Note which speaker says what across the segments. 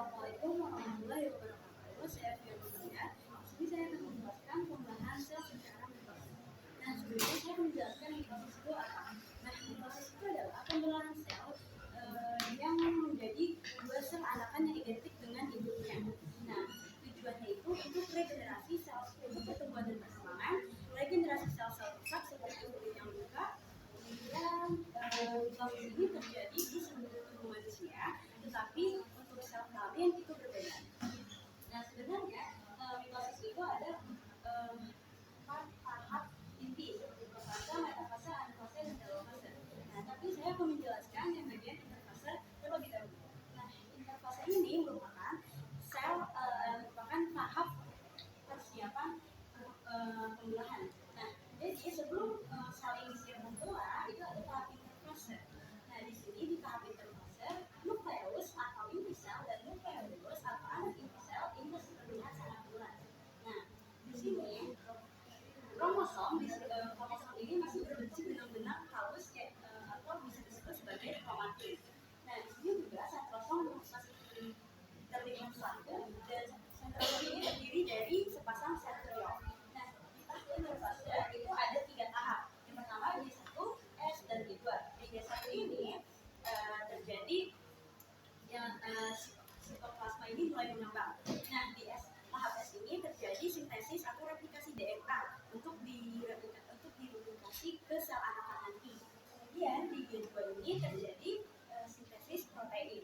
Speaker 1: Assalamualaikum warahmatullahi wabarakatuh. Saya Fianita. Di sini saya akan menjelaskan pembahasan sel secara mitosis. Nah, sebelumnya saya menjelaskan mitosis itu apa. Nah, mitosis itu adalah pembelahan sel yang menjadi dua sel anakan yang identik dengan induknya. Nah, tujuannya itu untuk regenerasi sel untuk pertumbuhan dan perkembangan, regenerasi sel-sel rusak seperti kulit yang luka. Kemudian mitosis ini terjadi di seluruh tubuh manusia, tetapi untuk sel kelamin itu berbeda. Nah, sebenarnya mitosis itu ada empat tahap inti seperti profase, metafase, anafase, dan telofase. Nah, tapi saya akan menjelaskan yang bagian interfase terlebih dahulu. Nah, interfase ini merupakan tahap persiapan pembelahan. Nah, jadi sebelum sel ini siap membelah, itu ada tahap interfase. Nah, di sini di tahap interfase, nukleus atau inti sel dan nukleolus atau anak inti sel ini masih terlihat sangat jelas. Nah, di sini kromosom ini masih berbentuk benang-benang halus atau bisa disebut sebagai kromatin. Nah, di sini juga sentrosom masih terlihat satu dan sentrosom ini terdiri dari sepasang sentriol. Nah, di tahap interfase itu ada 3 tahap. Yang pertama D1, S, dan D2. Di D1 ini terjadi yang sitoplasma ini mulai mengembang. Nah, di tahap S ini terjadi sintesis atau replikasi DNA untuk direplikasi ke sel anakan nanti. Kemudian di D2 ini terjadi sintesis protein.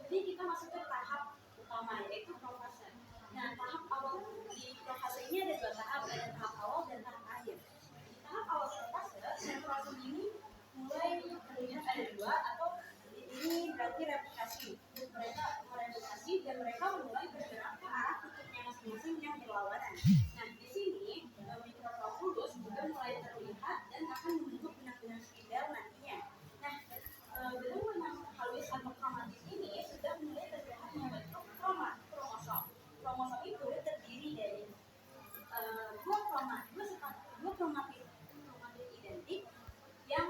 Speaker 1: Jadi kita masuk ke tahap utama, yaitu profase. Nah, tahap awal di profase ini ada 2 tahap, ada tahap awal dan tahap akhir. Di tahap awal profase, sentrosom ini mulai terlihat ada 2 atau ini berarti replikasi. Mereka mereplikasi dan mereka mulai bergerak ke arah kutubnya masing-masing yang berlawanan. Nah, di sini mikrotubulus juga mulai terlihat dan akan membentuk benang-benang spidel nantinya. Nah, benang-benang halus atau kromatis ini sudah mulai terlihat membentuk kromosom. Kromosom itu terdiri dari dua kromatin identik yang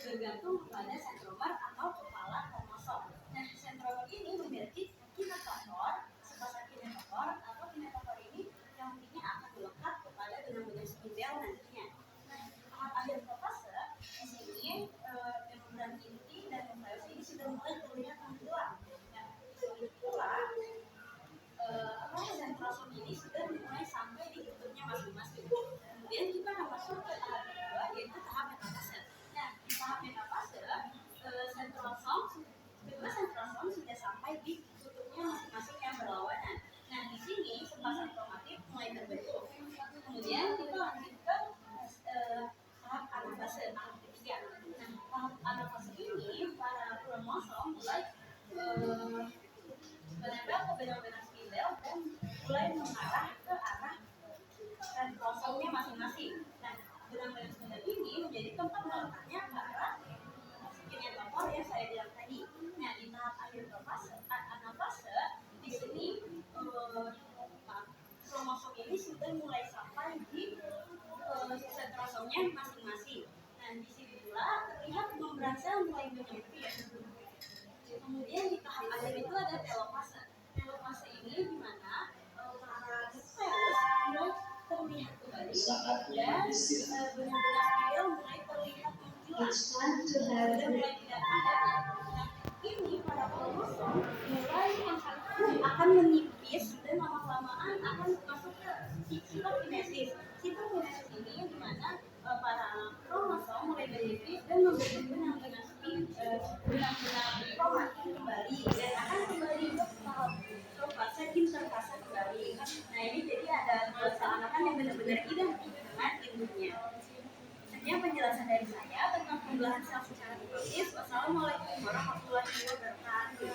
Speaker 1: bergantung pada sentromer atau kepala kromosom. Nah, sentromer ini memiliki kinetofor, sepasang kinetofor atau kinetofor ini yang nantinya akan melekat kepada benang-benang spidel nantinya. Nah, tahap akhir profase di sini membran inti dan nukleus ini sudah mulai terlihat menghilang. Nah, itulah sentrosom ini sudah mulai sampai di kutubnya masing-masing. Kemudian kita akan masuk ke tahap kedua, yaitu tahap metafase. Nah, di tahap metafase, sentrosom sudah sampai di kutubnya masing-masing yang berlawanan. Nah, di sini sepasang kromatin mulai terbentuk. Kemudian kita lanjut ke tahap anafase, tahap ketiga. Nah, tahap anafase ini para kromosom mulai menempel ke benang-benang spidel dan mulai mengarah ke arah sentrosomnya masing-masing. Nah, benang-benang spidel ini menjadi tempat melekatnya ke arah kinetofor yang saya bilang tadi. Nah, di tahap akhir anafase di sini kromosom ini sudah mulai sampai di sentrosomnya masing-masing. Nah, di sini pula terlihat membran sel mulai menyempit. Kemudian di tahap akhir itu ada telofase. Telofase ini di mana para nukleus mulai terlihat kembali dan benang-benang spidel mulai terlihat menghilang dan mulai tidak ada. Nah, ini para kromosom mulai akan menipis dan lama-kelamaan akan masuk ke sitokinesis. Sitokinesis ini di mana para kromosom mulai menipis dan membentuk benang-benang kromatin kembali dan akan kembali ke fase interfase kembali. Nah, ini jadi ada sel anakan yang benar-benar identik dengan induknya. Sekian penjelasan dari saya tentang pembelahan sel secara mitosis. Wassalamualaikum warahmatullahi wabarakatuh.